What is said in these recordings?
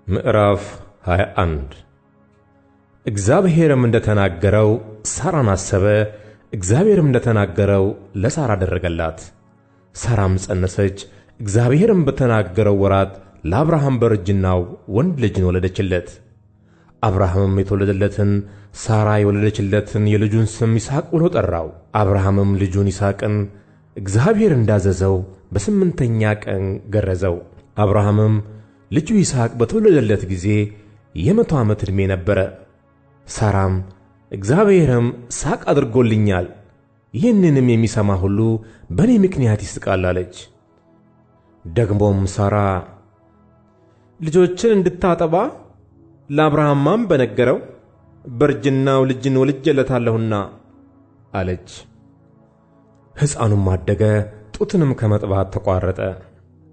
ምዕራፍ 21 እግዚአብሔርም እንደተናገረው ሳራን አሰበ፣ እግዚአብሔርም እንደተናገረው ለሳራ አደረገላት። ሳራም ጸነሰች፣ እግዚአብሔርም በተናገረው ወራት ለአብርሃም በእርጅናው ወንድ ልጅን ወለደችለት። አብርሃምም የተወለደለትን ሳራ የወለደችለትን የልጁን ስም ይስሐቅ ብሎ ጠራው። አብርሃምም ልጁን ይስሐቅን እግዚአብሔር እንዳዘዘው በስምንተኛ ቀን ገረዘው። አብርሃምም ልጁ ይስሐቅ በተወለደለት ጊዜ የ100 ዓመት ዕድሜ ነበረ። ሳራም እግዚአብሔርም ሳቅ አድርጎልኛል፣ ይህንንም የሚሰማ ሁሉ በእኔ ምክንያት ይስቃል አለች። ደግሞም ሳራ ልጆችን እንድታጠባ ለአብርሃምም በነገረው በእርጅናው ልጅን ወልጄለታለሁና አለች። ሕፃኑም አደገ፣ ጡትንም ከመጥባት ተቋረጠ።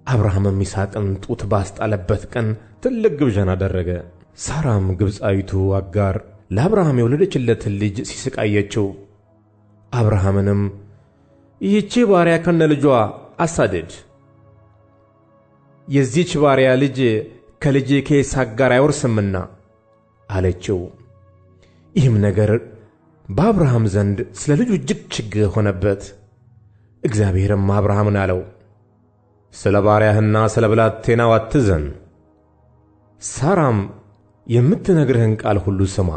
አብርሃምም ይስሐቅን ጡት ባስጣለበት ቀን ትልቅ ግብዣን አደረገ። ሳራም ግብፃዊቱ አጋር ለአብርሃም የወለደችለትን ልጅ ሲስቃየችው፣ አብርሃምንም ይህች ባሪያ ከነ ልጇ አሳድድ፣ የዚች ባሪያ ልጅ ከልጄ ከይስሐቅ ጋር አይወርስምና አለችው። ይህም ነገር በአብርሃም ዘንድ ስለ ልጁ እጅግ ችግር ሆነበት። እግዚአብሔርም አብርሃምን አለው፣ ስለ ባሪያህና ስለ ብላቴናው አትዘን። ሳራም የምትነግርህን ቃል ሁሉ ስማ፣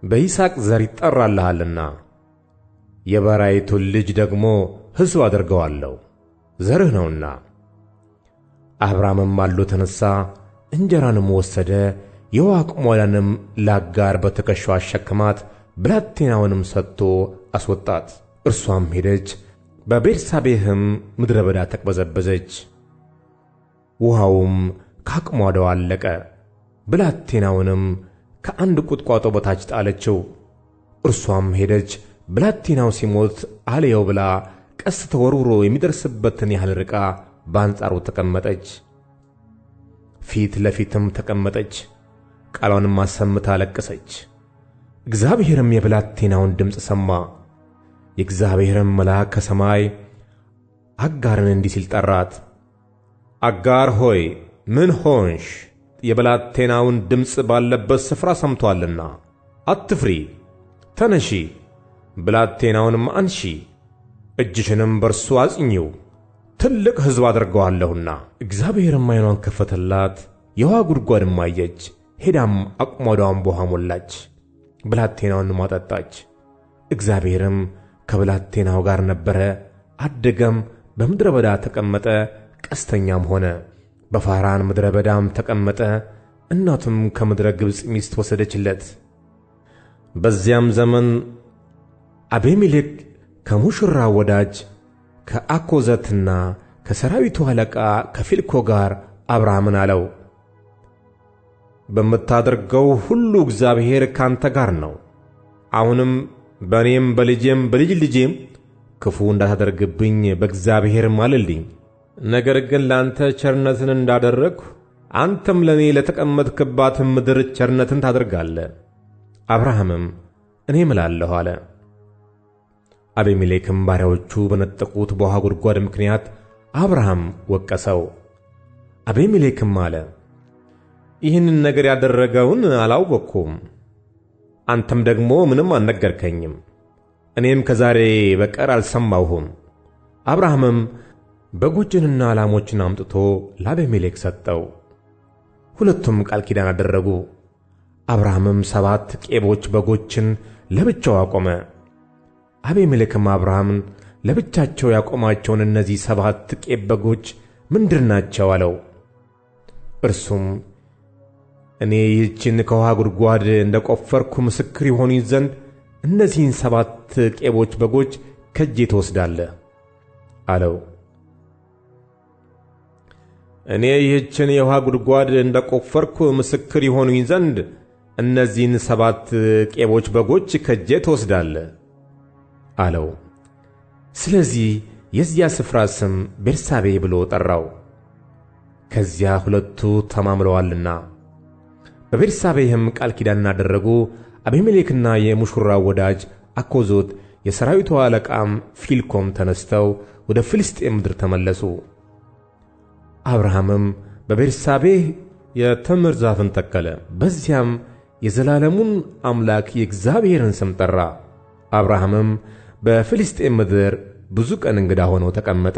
በይስሐቅ ዘር ይጠራልሃልና የባሪያይቱን ልጅ ደግሞ ሕዝብ አደርገዋለሁ፣ ዘርህ ነውና። አብርሃምም ማልዶ ተነሣ፣ እንጀራንም ወሰደ፣ የውኃ አቁማዳንም ለአጋር በትከሻዋ አሸከማት፣ ብላቴናውንም ሰጥቶ አስወጣት። እርሷም ሄደች፣ በቤርሳቤህም ምድረ በዳ ተቅበዘበዘች። ውኃውም ከአቁማዳው አለቀ። ብላቴናውንም ከአንድ ቁጥቋጦ በታች ጣለችው። እርሷም ሄደች፣ ብላቴናው ሲሞት አልየው ብላ ቀስት ተወርውሮ የሚደርስበትን ያህል ርቃ በአንጻሩ ተቀመጠች። ፊት ለፊትም ተቀመጠች፣ ቃሏንም አሰምታ አለቀሰች። እግዚአብሔርም የብላቴናውን ድምፅ ሰማ። የእግዚአብሔርም መልአክ ከሰማይ አጋርን እንዲህ ሲል ጠራት፣ አጋር ሆይ ምን ሆንሽ? የብላቴናውን ድምፅ ባለበት ስፍራ ሰምቶአልና አትፍሪ። ተነሺ፣ ብላቴናውንም አንሺ፣ እጅሽንም በርሱ አጽኚው፣ ትልቅ ሕዝብ አደርገዋለሁና። እግዚአብሔርም ዓይኗን ከፈተላት፣ የውኃ ጉድጓድም አየች። ሄዳም አቁማዳዋን በውኃ ሞላች፣ ብላቴናውንም አጠጣች። እግዚአብሔርም ከብላቴናው ጋር ነበረ፣ አደገም፣ በምድረ በዳ ተቀመጠ፣ ቀስተኛም ሆነ። በፋራን ምድረ በዳም ተቀመጠ። እናቱም ከምድረ ግብፅ ሚስት ወሰደችለት። በዚያም ዘመን አቤሜሌክ ከሙሽራው ወዳጅ ከአኮዘትና ከሰራዊቱ አለቃ ከፊልኮ ጋር አብርሃምን አለው፣ በምታደርገው ሁሉ እግዚአብሔር ካንተ ጋር ነው። አሁንም በእኔም በልጄም በልጅ ልጄም ክፉ እንዳታደርግብኝ በእግዚአብሔር ማልልኝ። ነገር ግን ለአንተ ቸርነትን እንዳደረግሁ አንተም ለእኔ ለተቀመጥክባት ምድር ቸርነትን ታደርጋለህ። አብርሃምም እኔ እምላለሁ አለ። አቤሜሌክም ባሪያዎቹ በነጠቁት በውኃ ጉድጓድ ምክንያት አብርሃም ወቀሰው። አቤሜሌክም አለ፣ ይህንን ነገር ያደረገውን አላወቅሁም፣ አንተም ደግሞ ምንም አልነገርከኝም፣ እኔም ከዛሬ በቀር አልሰማሁም። አብርሃምም በጎችንና ላሞችን አምጥቶ ለአቤሜሌክ ሰጠው። ሁለቱም ቃል ኪዳን አደረጉ። አብርሃምም 7 ቄቦች በጎችን ለብቻው አቆመ። አቤሜሌክም አብርሃምን ለብቻቸው ያቆማቸውን እነዚህ 7 ቄብ በጎች ምንድር ናቸው አለው። እርሱም እኔ ይህችን ከውኃ ጉድጓድ እንደ ቈፈርኩ ምስክር ይሆኑኝ ዘንድ እነዚህን 7 ቄቦች በጎች ከእጄ ትወስዳለህ አለው። እኔ ይህችን የውኃ ጉድጓድ እንደ ቈፈርኩ ምስክር ይሆኑኝ ዘንድ እነዚህን 7 ቄቦች በጎች ከእጄ ትወስዳለህ አለው። ስለዚህ የዚያ ስፍራ ስም ቤርሳቤ ብሎ ጠራው፣ ከዚያ ሁለቱ ተማምለዋልና። በቤርሳቤህም ቃል ኪዳን አደረጉ። አቤሜሌክና የሙሽራው ወዳጅ አኮዞት የሰራዊቱ አለቃም ፊልኮም ተነስተው ወደ ፍልስጤም ምድር ተመለሱ። አብርሃምም በቤርሳቤህ የተምር ዛፍን ተከለ። በዚያም የዘላለሙን አምላክ የእግዚአብሔርን ስም ጠራ። አብርሃምም በፍልስጤም ምድር ብዙ ቀን እንግዳ ሆኖ ተቀመጠ።